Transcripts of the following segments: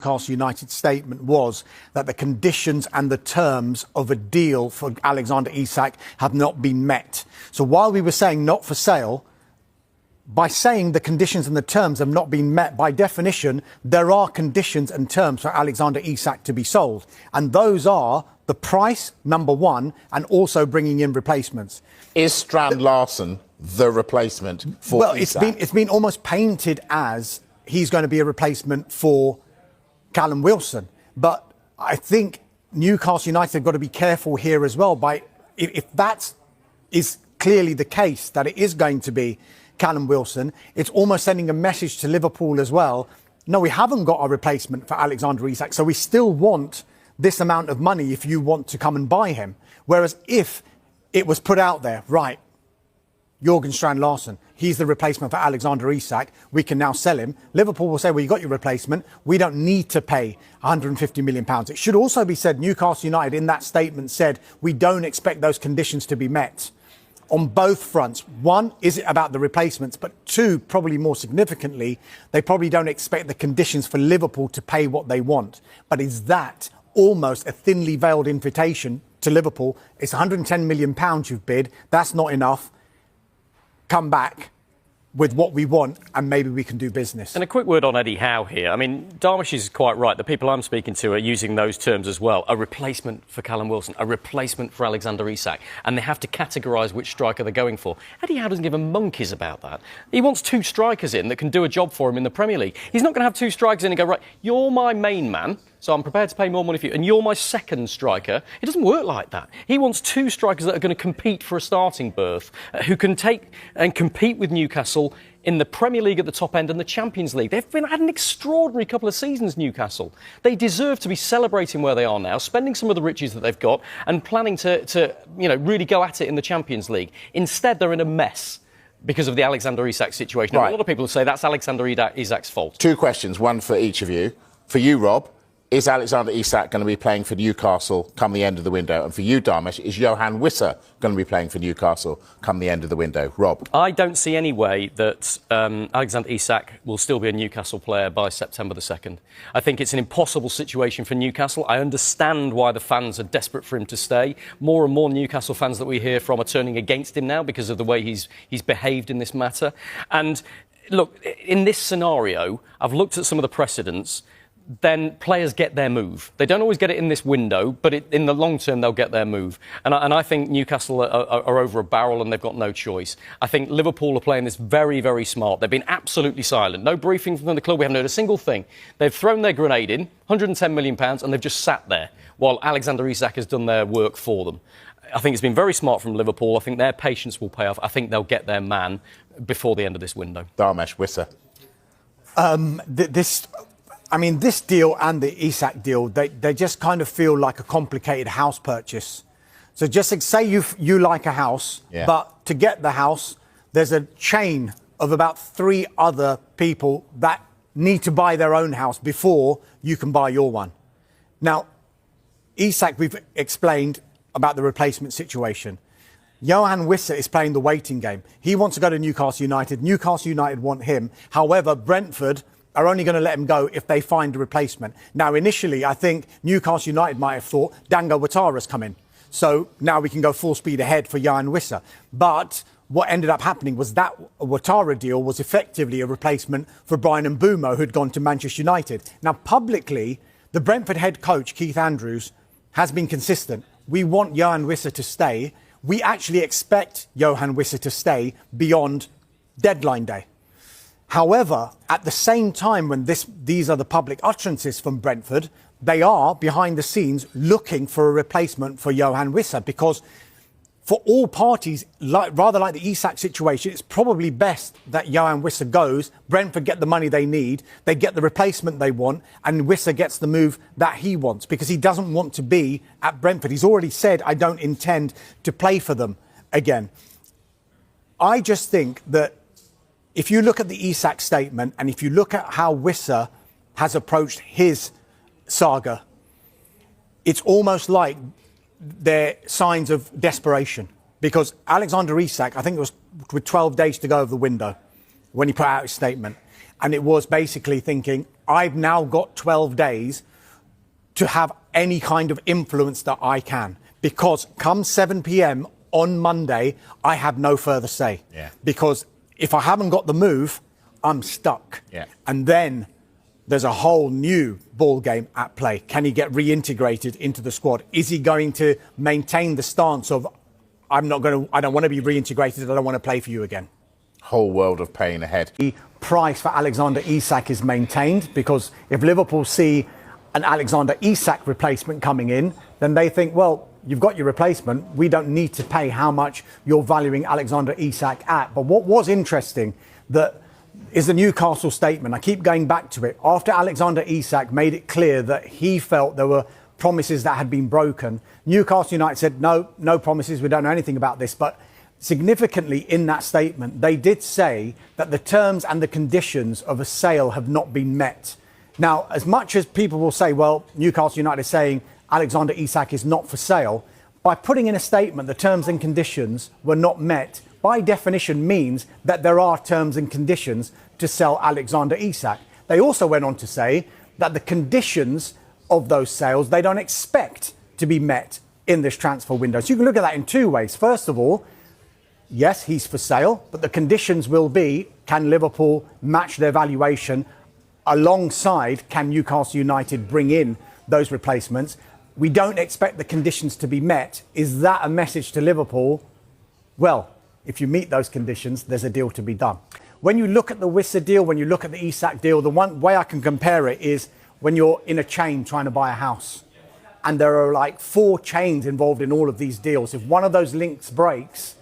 Newcastle United statement was that the conditions and the terms of a deal for Alexander Isak have not been met. So while we were saying not for sale, by saying the conditions and the terms have not been met, by definition, there are conditions and terms for Alexander Isak to be sold. And those are the price, number one, and also bringing in replacements. Is Strand Larsen the replacement for Isak? Well, it's been almost painted as he's going to be a replacement for Callum Wilson. But I think Newcastle United have got to be careful here as well. If that is clearly the case, that it is going to be Callum Wilson, it's almost sending a message to Liverpool as well. No, we haven't got a replacement for Alexander Isak, so we still want this amount of money if you want to come and buy him. Whereas if it was put out there, right, Jørgen Strand Larsen, he's the replacement for Alexander Isak, we can now sell him. Liverpool will say, well, you got your replacement. We don't need to pay £150 million. It should also be said, Newcastle United in that statement said, we don't expect those conditions to be met on both fronts. One, is it about the replacements? But two, probably more significantly, they probably don't expect the conditions for Liverpool to pay what they want. But is that almost a thinly veiled invitation to Liverpool? It's £110 million you've bid. That's not enough. Come back with what we want and maybe we can do business. And a quick word on Eddie Howe here. I mean, Darmish is quite right. The people I'm speaking to are using those terms as well. A replacement for Callum Wilson, a replacement for Alexander Isak. And they have to categorise which striker they're going for. Eddie Howe doesn't give a monkeys about that. He wants two strikers in that can do a job for him in the Premier League. He's not going to have two strikers in and go, right, you're my main man, so I'm prepared to pay more money for you, and you're my second striker. It doesn't work like that. He wants two strikers that are going to compete for a starting berth, who can take and compete with Newcastle in the Premier League at the top end and the Champions League. They've had an extraordinary couple of seasons, Newcastle. They deserve to be celebrating where they are now, spending some of the riches that they've got and planning to really go at it in the Champions League. Instead, they're in a mess because of the Alexander Isak situation. Right. A lot of people say that's Alexander Isak's fault. Two questions, one for each of you. For you, Rob, is Alexander Isak going to be playing for Newcastle come the end of the window? And for you, Darmish, is Johan Wissa going to be playing for Newcastle come the end of the window? Rob? I don't see any way that Alexander Isak will still be a Newcastle player by September the 2nd. I think it's an impossible situation for Newcastle. I understand why the fans are desperate for him to stay. More and more Newcastle fans that we hear from are turning against him now because of the way he's behaved in this matter. And look, in this scenario, I've looked at some of the precedents. Then players get their move. They don't always get it in this window, but in the long term, they'll get their move. And I think Newcastle are over a barrel and they've got no choice. I think Liverpool are playing this very, very smart. They've been absolutely silent. No briefing from the club. We haven't heard a single thing. They've thrown their grenade in, £110 million, and they've just sat there while Alexander Isak has done their work for them. I think it's been very smart from Liverpool. I think their patience will pay off. I think they'll get their man before the end of this window. Darmish, Wissa. This deal and the Isak deal, they just kind of feel like a complicated house purchase. So just say you like a house, but to get the house, there's a chain of about 3 other people that need to buy their own house before you can buy your one. Now, Isak, we've explained about the replacement situation. Johan Wissa is playing the waiting game. He wants to go to Newcastle United. Newcastle United want him. However, Brentford are only going to let him go if they find a replacement. Now, initially, I think Newcastle United might have thought Dango Ouattara's come in. So now we can go full speed ahead for Johan Wissa. But what ended up happening was that Ouattara deal was effectively a replacement for Brian Mbeumo, who'd gone to Manchester United. Now, publicly, the Brentford head coach, Keith Andrews, has been consistent. We want Johan Wissa to stay. We actually expect Johan Wissa to stay beyond deadline day. However, at the same time, when these are the public utterances from Brentford, they are, behind the scenes, looking for a replacement for Johan Wissa, because for all parties, rather like the Isak situation, it's probably best that Johan Wissa goes, Brentford get the money they need, they get the replacement they want, and Wissa gets the move that he wants, because he doesn't want to be at Brentford. He's already said, I don't intend to play for them again. I just think that if you look at the Isak statement and if you look at how Wissa has approached his saga, it's almost like they're signs of desperation. Because Alexander Isak, I think it was with 12 days to go of the window when he put out his statement. And it was basically thinking, I've now got 12 days to have any kind of influence that I can. Because come 7 p.m. on Monday, I have no further say. Yeah. Because if I haven't got the move, I'm stuck. Yeah. And then there's a whole new ball game at play. Can he get reintegrated into the squad? Is he going to maintain the stance of, I don't want to be reintegrated, I don't want to play for you again? Whole world of pain ahead. The price for Alexander Isak is maintained, because if Liverpool see an Alexander Isak replacement coming in, then they think, well, you've got your replacement, we don't need to pay how much you're valuing Alexander Isak at. But what was interesting that is the Newcastle statement. I keep going back to it. After Alexander Isak made it clear that he felt there were promises that had been broken, Newcastle United said, no promises, we don't know anything about this. But significantly in that statement, they did say that the terms and the conditions of a sale have not been met. Now, as much as people will say, well, Newcastle United is saying Alexander Isak is not for sale, by putting in a statement the terms and conditions were not met, by definition means that there are terms and conditions to sell Alexander Isak. They also went on to say that the conditions of those sales, they don't expect to be met in this transfer window. So you can look at that in two ways. First of all, yes, he's for sale, but the conditions will be, can Liverpool match their valuation? Alongside, can Newcastle United bring in those replacements? We don't expect the conditions to be met. Is that a message to Liverpool? Well, if you meet those conditions, there's a deal to be done. When you look at the Wissa deal, when you look at the Isak deal, the one way I can compare it is when you're in a chain trying to buy a house. And there are like 4 chains involved in all of these deals. If one of those links breaks,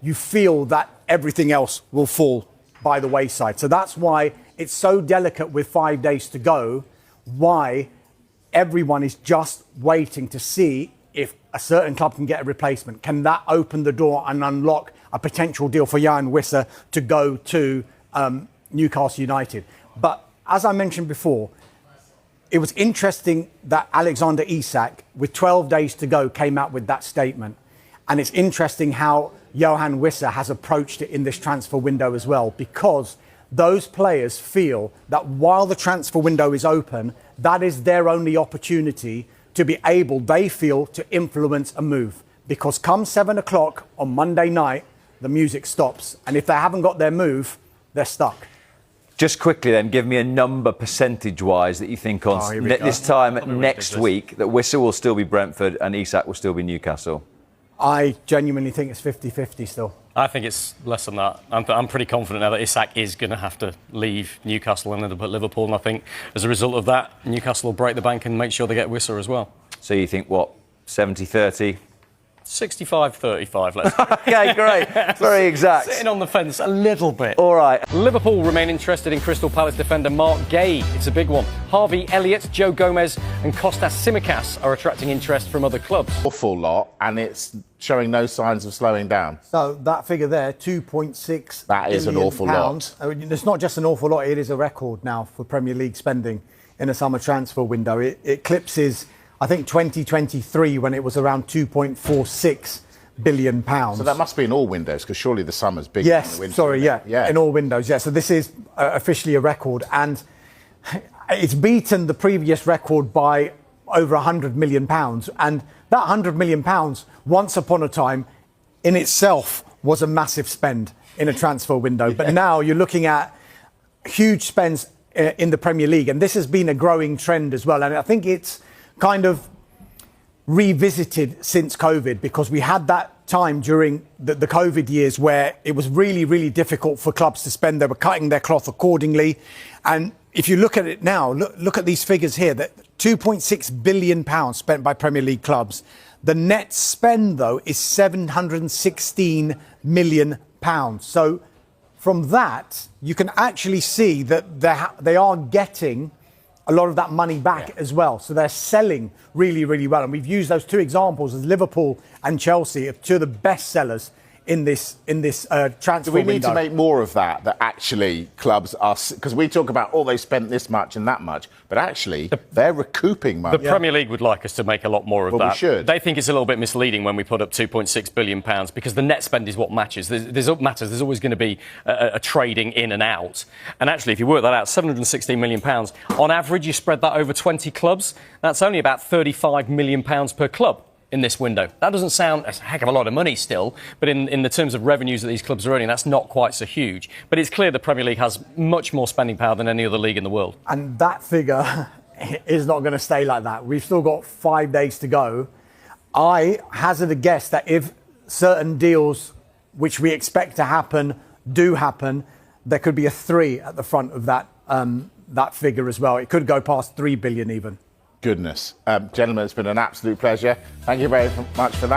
you feel that everything else will fall by the wayside. So that's why it's so delicate with 5 days to go, why everyone is just waiting to see if a certain club can get a replacement. Can that open the door and unlock a potential deal for Jan Wissa to go to Newcastle United? But as I mentioned before, it was interesting that Alexander Isak, with 12 days to go, came out with that statement. And it's interesting how Johan Wissa has approached it in this transfer window as well, because those players feel that while the transfer window is open, that is their only opportunity to be able, they feel, to influence a move. Because come 7 o'clock on Monday night, the music stops. And if they haven't got their move, they're stuck. Just quickly then, give me a number percentage-wise that you think on this time next week that Wissa will still be Brentford and Isak will still be Newcastle. I genuinely think it's 50-50 still. I think it's less than that. I'm pretty confident now that Isak is going to have to leave Newcastle and end up at Liverpool. And I think as a result of that, Newcastle will break the bank and make sure they get Wissa as well. So you think, what, 70-30? 65-35, let's say. OK, great. Very exact. Sitting on the fence a little bit. All right. Liverpool remain interested in Crystal Palace defender Mark Gay. It's a big one. Harvey Elliott, Joe Gomez and Kostas Tsimikas are attracting interest from other clubs. Awful lot, and it's showing no signs of slowing down. So that figure there, 2.6 That is an awful lot. I mean, it's not just an awful lot, it is a record now for Premier League spending in a summer transfer window. It eclipses, I think, 2023 when it was around £2.46 billion. So that must be in all windows, because surely the summer's bigger than the winter. Sorry, in all windows, yeah. So this is officially a record, and it's beaten the previous record by over £100 million. And that £100 million, once upon a time, in itself was a massive spend in a transfer window. But now you're looking at huge spends in the Premier League, and this has been a growing trend as well. And I think it's kind of revisited since COVID, because we had that time during the COVID years where it was really, really difficult for clubs to spend. They were cutting their cloth accordingly. And if you look at it now, look at these figures here, that £2.6 billion spent by Premier League clubs. The net spend, though, is £716 million. So from that, you can actually see that they are getting a lot of that money back as well. So they're selling really, really well. And we've used those two examples as Liverpool and Chelsea, two of the best sellers in this transfer Do we need window. to make more of that? That actually clubs are, because we talk about they spent this much and that much, but actually they're recouping money. The Premier League would like us to make a lot more of that. We should. They think it's a little bit misleading when we put up £2.6 billion because the net spend is what matters. There's always going to be a trading in and out. And actually, if you work that out, £716 million on average, you spread that over 20 clubs. That's only about £35 million per club in this window. That doesn't sound a heck of a lot of money still, but in the terms of revenues that these clubs are earning, that's not quite so huge. But it's clear the Premier League has much more spending power than any other league in the world. And that figure is not going to stay like that. We've still got 5 days to go. I hazard a guess that if certain deals, which we expect to happen, do happen, there could be a 3 at the front of that figure as well. It could go past 3 billion even. Goodness. Gentlemen, it's been an absolute pleasure. Thank you very much for that.